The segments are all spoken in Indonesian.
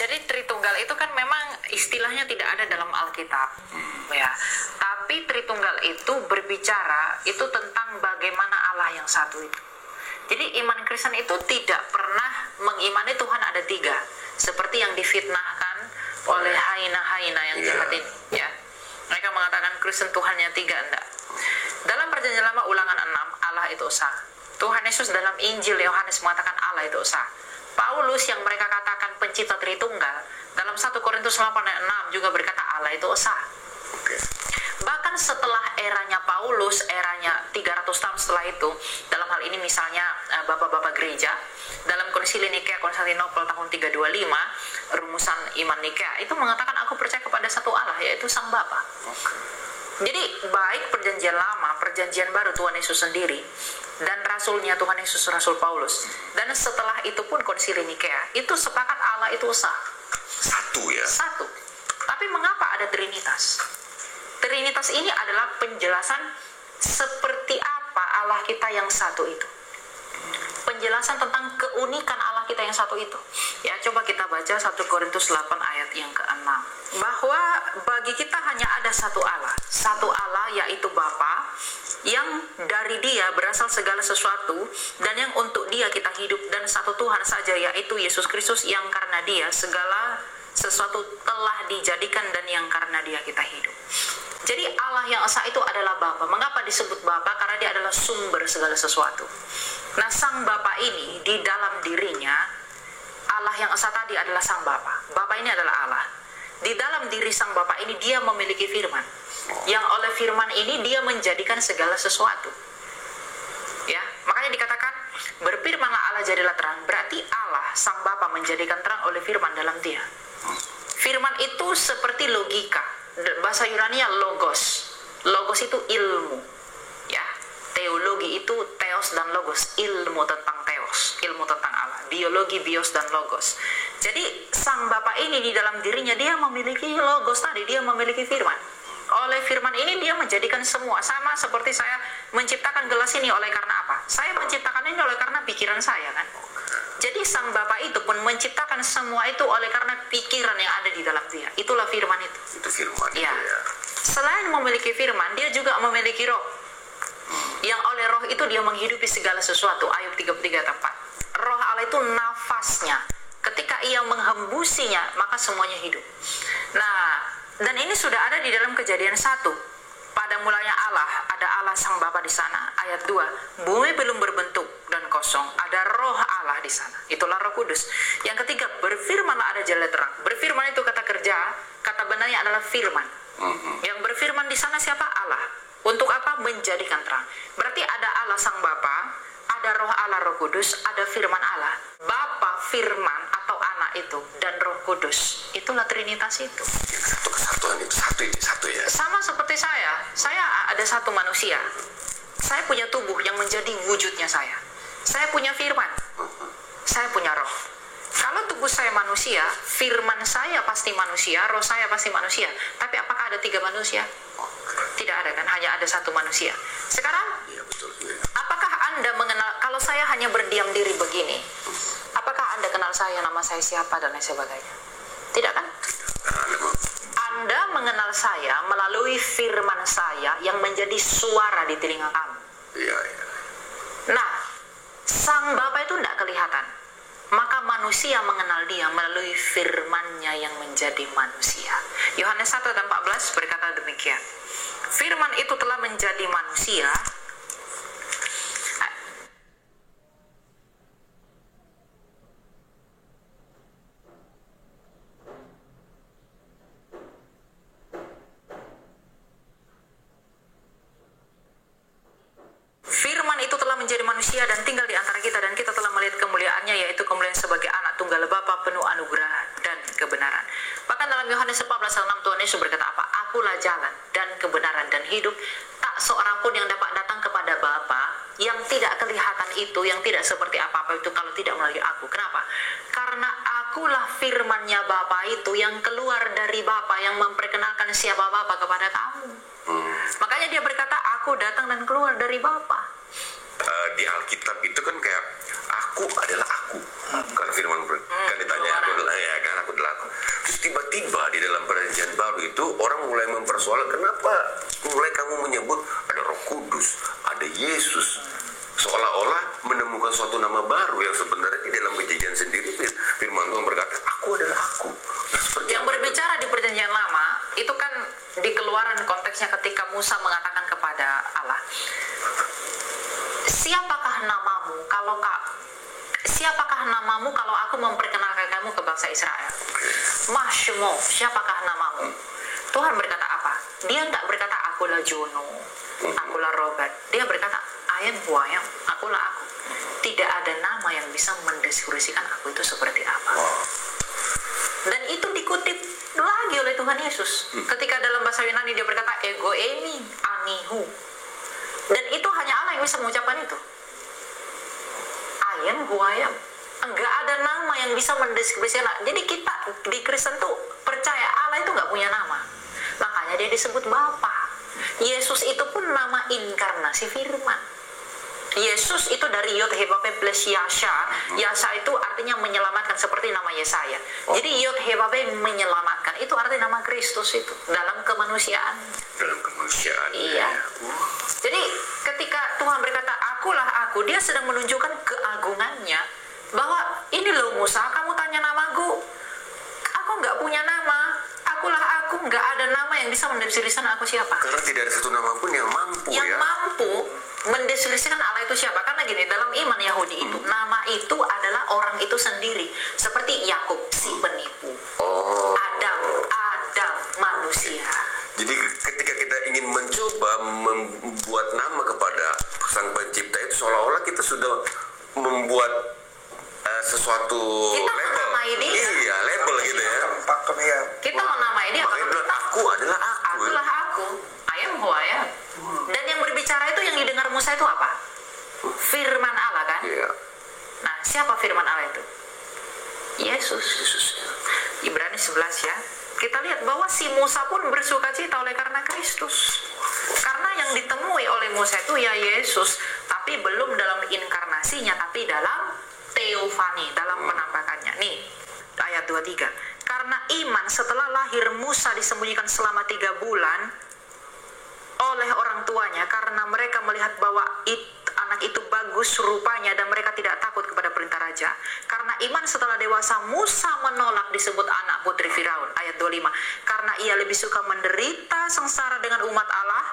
Jadi Tritunggal itu kan memang istilahnya tidak ada dalam Alkitab, ya. Tapi Tritunggal itu berbicara itu tentang bagaimana Allah yang satu itu. Jadi iman Kristen itu tidak pernah mengimani Tuhan ada tiga, seperti yang difitnahkan oleh haina-haina yang jahat ini, ya. Mereka mengatakan Kristen Tuhannya tiga, enggak. Dalam Perjanjian Lama Ulangan 6, Allah itu esa. Tuhan Yesus dalam Injil Yohanes mengatakan Allah itu esa. Paulus yang mereka katakan pencipta Tritunggal dalam 1 Korintus 8 ayat 6 juga berkata Allah itu esa. Bahkan setelah eranya Paulus, eranya 300 tahun setelah itu, dalam hal ini misalnya bapak-bapak gereja dalam Konsili Nikea Konstantinopel tahun 325, rumusan iman Nikea itu mengatakan aku percaya kepada satu Allah, yaitu Sang Bapa. Jadi baik Perjanjian Lama, Perjanjian Baru, Tuhan Yesus sendiri dan rasulnya Tuhan Yesus, Rasul Paulus, dan setelah itu pun Konsili Nikea itu sepakat Allah itu esa. Satu ya. Satu. Tapi mengapa ada Trinitas? Trinitas ini adalah penjelasan seperti apa Allah kita yang satu itu. Penjelasan tentang keunikan Allah kita yang satu itu. Ya, coba kita baca 1 Korintus 8 ayat yang ke-6. Bahwa bagi kita hanya ada satu Allah. Satu Allah yaitu Bapa, yang dari Dia berasal segala sesuatu, dan yang untuk Dia kita hidup, dan satu Tuhan saja yaitu Yesus Kristus, yang karena Dia segala sesuatu telah dijadikan dan yang karena Dia kita hidup. Jadi Allah yang esa itu adalah Bapa. Mengapa disebut Bapa? Karena Dia adalah sumber segala sesuatu. Nah, Sang Bapa ini di dalam dirinya, Allah yang esa tadi adalah Sang Bapa. Bapa ini adalah Allah. Di dalam diri Sang Bapa ini Dia memiliki firman. Yang oleh firman ini Dia menjadikan segala sesuatu. Ya, makanya dikatakan berfirmanlah Allah jadilah terang. Berarti Allah Sang Bapa menjadikan terang oleh firman dalam Dia. Firman itu seperti logika. Bahasa Yunani-nya logos. Logos itu ilmu. Ya, teologi itu theos dan logos, ilmu tentang theos, ilmu tentang Allah. Biologi, bios dan logos. Jadi Sang Bapa ini di dalam dirinya Dia memiliki logos tadi, Dia memiliki firman. Oleh firman ini Dia menjadikan semua. Sama seperti saya menciptakan gelas ini oleh karena apa? Saya menciptakan ini oleh karena pikiran saya, kan? Jadi Sang Bapa itu pun menciptakan semua itu oleh karena pikiran yang ada di dalam Dia. Itulah firman itu. Itu firman ya. itu ya. Selain memiliki firman, Dia juga memiliki roh. Yang oleh roh itu Dia menghidupi segala sesuatu. Ayub 33 tempat. Roh Allah itu nafasnya. Ketika Ia menghembusinya, maka semuanya hidup. Nah, dan ini sudah ada di dalam Kejadian 1. Pada mulanya Allah, ada Allah Sang Bapa di sana. Ayat 2, bumi belum berbentuk dan kosong, ada roh Allah di sana. Itulah Roh Kudus. Yang ketiga, berfirmanlah ada jala terang. Berfirman itu kata kerja, kata benarnya adalah firman. Yang berfirman di sana siapa? Allah. Untuk apa? Menjadikan terang. Berarti ada Allah Sang Bapa, ada roh Allah Roh Kudus, ada firman Allah. Bapa, firman atau anak itu, dan Roh Kudus. Itulah Trinitas itu. Satu kesatuan itu satu ya. Sama seperti saya ada satu manusia. Saya punya tubuh yang menjadi wujudnya saya. Saya punya firman. Saya punya roh. Kalau tubuh saya manusia, firman saya pasti manusia, roh saya pasti manusia. Tapi apakah ada 3 manusia? Tidak ada, kan? Hanya ada satu manusia. Sekarang, apakah Anda mengenal, kalau saya hanya berdiam diri begini, apakah Anda kenal saya, nama saya siapa, dan lain sebagainya? Tidak, kan? Anda mengenal saya melalui firman saya yang menjadi suara di telinga kamu. Iya. Nah, Sang Bapa itu tidak kelihatan. Maka manusia mengenal Dia melalui firman-Nya yang menjadi manusia. Yohanes 1 dan 14 berkata demikian. Firman itu telah menjadi manusia. Firman itu telah menjadi manusia dan tinggal di antara kita, dan kita telah melihat kemuliaannya, yaitu kemuliaan sebagai anak tunggal Bapa penuh anugerah dan kebenaran. Bahkan dalam Yohanes 14:6 Tuhan Yesus berkata apa? Akulah jalan dan kebenaran dan hidup. Tak seorang pun yang dapat datang kepada Bapa yang tidak kelihatan itu, yang tidak seperti apa-apa itu, kalau tidak melalui aku. Kenapa? Karena akulah firman-Nya Bapa itu yang keluar dari Bapa, yang memperkenalkan siapa Bapa kepada kamu. Makanya Dia berkata, aku datang dan keluar dari Bapa. Di Alkitab itu kan kayak aku adalah aku. Kan firman kan ditanya aku adalah, ya kan, aku adalah aku. Terus tiba-tiba di dalam perjanjian baru itu orang mulai mempersoalkan, kenapa mulai kamu menyebut ada Roh Kudus, ada Yesus, seolah-olah menemukan suatu nama baru yang sebenarnya di dalam perjanjian sendiri firman Tuhan berkata, aku adalah aku. Nah, Yang berbicara di perjanjian lama itu kan di Keluaran konteksnya ketika Musa mengatakan kepada Allah, siapakah namamu kalau aku memperkenalkan kamu ke bangsa Israel? Mashmo, siapakah namamu? Tuhan berkata apa? Dia tidak berkata akulah Jono, akulah Robert. Dia berkata I am who I am, akulah aku. Tidak ada nama yang bisa mendeskripsikan aku itu seperti apa. Dan itu dikutip lagi oleh Tuhan Yesus. Ketika dalam bahasa Yunani dia berkata ego emi anihu. Dan itu hanya Allah yang bisa mengucapkan itu. I am who I am. Enggak ada nama yang bisa mendeskripsikan. Jadi kita di Kristen tuh percaya Allah itu nggak punya nama. Makanya dia disebut Bapa. Yesus itu pun nama inkarnasi firman. Yesus itu dari Yod He Vav He plus Yasha. Yasha itu artinya menyelamatkan seperti nama Yesaya. Jadi Yod He Vav He menyelamatkan itu artinya nama Kristus itu dalam kemanusiaan. Dalam kemanusiaan. Iya. Jadi ketika Tuhan berkata akulah aku, dia sedang menunjukkan keagungannya bahwa ini loh Musa, kamu tanya namaku, aku nggak punya nama. Akulah aku, nggak ada nama yang bisa mendeskripsikan aku siapa. Karena tidak ada satu nama pun yang mampu mampu mendeskripsikan Allah itu siapa. Karena gini, dalam iman Yahudi itu nama itu adalah orang itu sendiri. Seperti Yakub si penipu, Adam manusia. Jadi ketika kita ingin mencoba membuat nama kepada Sang Pencipta itu seolah-olah kita sudah membuat sesuatu kita label. menamai dia. Iya, label gitu ya. Kita menamai dia karena kita aku adalah aku. Akulah aku. I am who I am. Dan yang berbicara itu yang didengar Musa itu apa? Firman Allah kan? Iya. Nah, siapa firman Allah itu? Yesus. Ibrani 11 ya. Kita lihat bahwa si Musa pun bersukacita oleh karena Kristus. Karena yang ditemui oleh Musa itu ya Yesus, tapi belum dalam inkarnasinya, tapi dalam teofani, dalam penampakannya. Nih, ayat 23. Karena iman setelah lahir Musa disembunyikan selama 3 bulan oleh orang tuanya, karena mereka melihat bahwa anak itu bagus rupanya dan mereka tidak takut kepada perintah raja. Karena iman setelah dewasa Musa menolak disebut anak putri Firaun. Ayat 25. Karena ia lebih suka menderita sengsara dengan umat Allah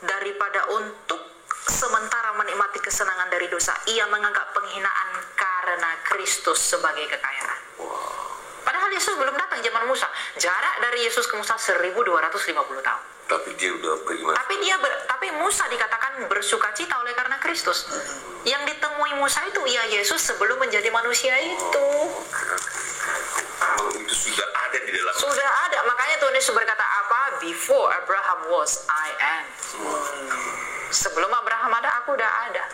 daripada untuk sementara menikmati kesenangan dari dosa. Ia menganggap penghinaan karena Kristus sebagai kekayaan. Padahal Yesus belum datang zaman Musa. Jarak dari Yesus ke Musa 1250 tahun. Tapi dia udah beriman. Tapi Musa dikatakan bersukacita oleh karena Kristus. Yang ditemui Musa itu ya Yesus sebelum menjadi manusia itu. Itu sudah ada di dalam. Sudah ada. Makanya Tuhan Yesus berkata apa? Before Abraham was, I am. Sebelum Abraham ada, aku udah ada.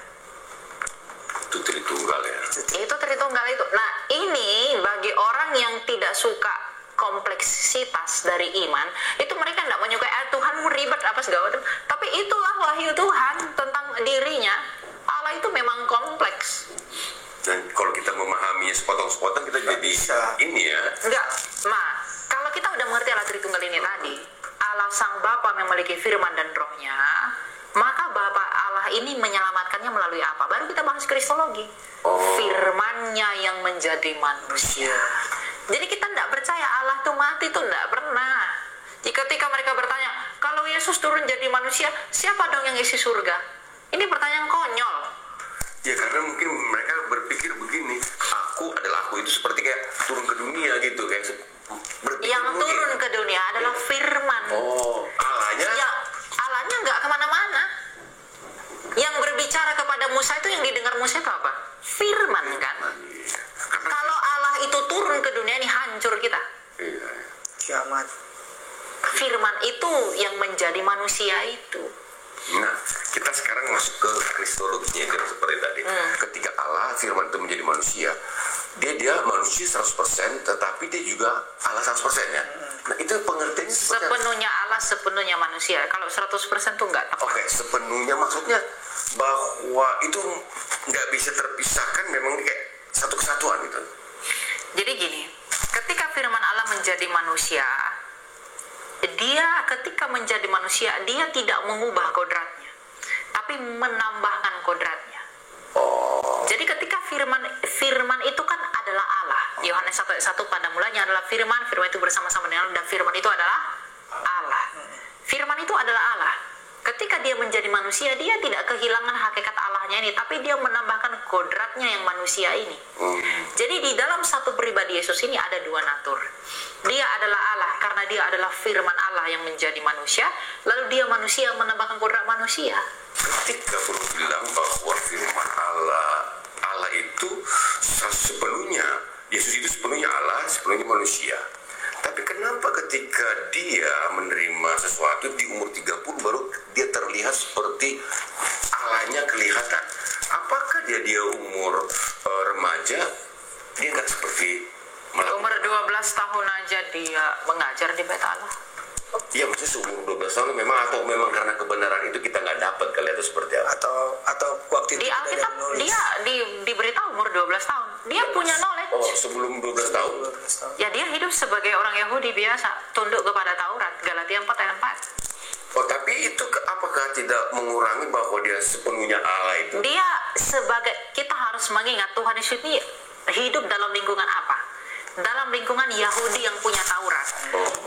Itu Tritunggal ya. Itu Tritunggal itu. Nah, ini bagi orang yang tidak suka kompleksitas dari iman, itu mereka tidak menyukai Tuhanmu ribet apa segala macam. Tapi itulah wahyu Tuhan tentang dirinya. Allah itu memang kompleks. Dan kalau kita memahaminya sepotong-sepotong kita jadi bisa ini ya. Enggak. Nah, kalau kita udah mengerti Allah Tritunggal ini tadi, Allah Sang Bapa memiliki firman dan rohnya, maka Bapa Allah ini menyelamatkannya melalui apa? Baru kita bahas kristologi. Firman-Nya yang menjadi manusia. Jadi kita tidak percaya Allah itu mati, itu tidak pernah. Ketika mereka bertanya, kalau Yesus turun jadi manusia, siapa dong yang isi surga? Ini pertanyaan konyol. Ya karena mungkin mereka berpikir begini, aku adalah aku, itu seperti kayak turun ke dunia gitu, kayak yang turun ke dunia adalah firman. Allahnya? Ya, Allahnya nggak kemana-mana. Yang berbicara kepada Musa itu yang didengar Musa itu apa? Firman kan? Kalau Allah itu turun ke dunia ini hancur kita. Kiamat. Firman itu yang menjadi manusia itu. Nah, kita sekarang masuk ke kristologinya kan seperti tadi. Ketika Allah firman itu menjadi manusia, dia manusia 100%, tetapi dia juga Allah 100% ya. Nah, itu pengertiannya sepenuhnya Allah, sepenuhnya manusia. Kalau 100% tuh enggak tepat. Oke, sepenuhnya maksudnya bahwa itu nggak bisa terpisahkan, memang kayak satu kesatuan gitu. Jadi gini, ketika firman Allah menjadi manusia, dia ketika menjadi manusia, dia tidak mengubah kodratnya, tapi menambahkan kodratnya. Jadi ketika firman itu kan adalah Allah. Yohanes 1:1, pada mulanya adalah firman itu bersama-sama dengan Allah, dan firman itu adalah Allah. Firman itu adalah Allah. Ketika dia menjadi manusia, dia tidak kehilangan hakikat Allahnya ini, tapi dia menambahkan kodratnya yang manusia ini. Jadi di dalam satu pribadi Yesus ini ada dua natur. Dia adalah Allah karena dia adalah firman Allah yang menjadi manusia, lalu dia manusia menambahkan kodrat manusia. Ketika perlu bilang bahwa firman Allah itu sepenuhnya, Yesus itu sepenuhnya Allah, sepenuhnya manusia. Tapi kenapa ketika dia menerima sesuatu di umur 30 baru dia terlihat seperti Allahnya kelihatan? Apakah dia umur remaja dia nggak seperti Umur 12 tahun aja dia mengajar di Bait Allah. Iya, maksudnya seumur 12 tahun memang, atau memang karena kebenaran itu kita nggak dapat kali, atau seperti apa? Atau waktu itu di Alkitab dia diberitahu umur 12 tahun. Dia punya knowledge. Oh, sebelum 12 tahun. Ya, dia hidup sebagai orang Yahudi biasa, tunduk kepada Taurat. Galatia 4:4. Oh, tapi itu apakah tidak mengurangi bahwa dia sepenuhnya Allah itu? Dia kita harus mengingat Tuhan Yesus ini hidup dalam lingkungan apa? Dalam lingkungan Yahudi yang punya Taurat.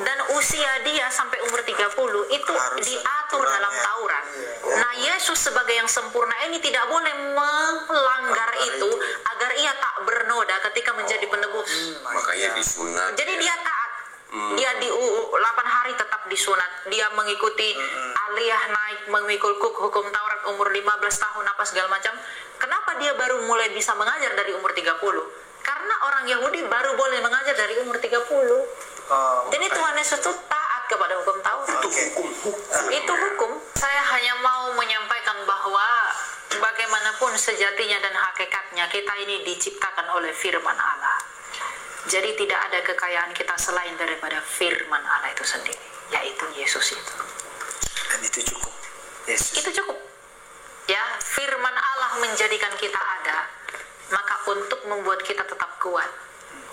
Dan usia dia sampai umur 30 itu diatur dalam Taurat. Nah, Yesus sebagai yang sempurna ini tidak boleh melanggar itu agar ia tak bernoda ketika menjadi penebus. Makanya disunat. Jadi dia taat. Dia di 8 hari tetap disunat. Dia mengikuti aliyah naik, mengikut hukum Taurat umur 15 tahun apa segala macam. Kenapa dia baru mulai bisa mengajar dari umur 30? Karena orang Yahudi baru boleh mengajar dari umur 30. Jadi Tuhan Yesus itu taat kepada hukum Taurat. Itu hukum. Saya hanya mau menyampaikan bahwa bagaimanapun sejatinya dan hakikatnya, kita ini diciptakan oleh firman Allah. Jadi tidak ada kekayaan kita selain daripada firman Allah itu sendiri, yaitu Yesus itu. Dan itu cukup. Yesus. Itu cukup. Ya, firman Allah menjadikan kita ada. Maka untuk membuat kita tetap kuat,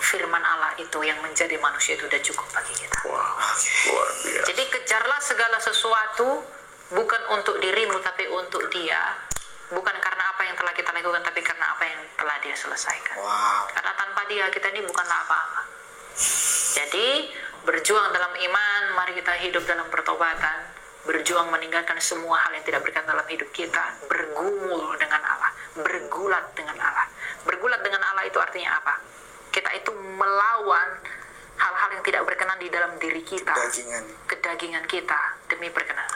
firman Allah itu yang menjadi manusia itu sudah cukup bagi kita. Luar biasa. Jadi kejarlah segala sesuatu bukan untuk dirimu tapi untuk Dia. Bukan karena apa yang telah kita lakukan, tapi karena apa yang telah Dia selesaikan. Karena tanpa Dia kita ini bukanlah apa-apa. Jadi berjuang dalam iman, mari kita hidup dalam pertobatan. Berjuang meninggalkan semua hal yang tidak berkenan dalam hidup kita. Bergumul dengan Allah, bergulat dengan Allah. Bergulat dengan Allah itu artinya apa? Kita itu melawan hal-hal yang tidak berkenan di dalam diri kita, kedagingan kita, demi perkenan.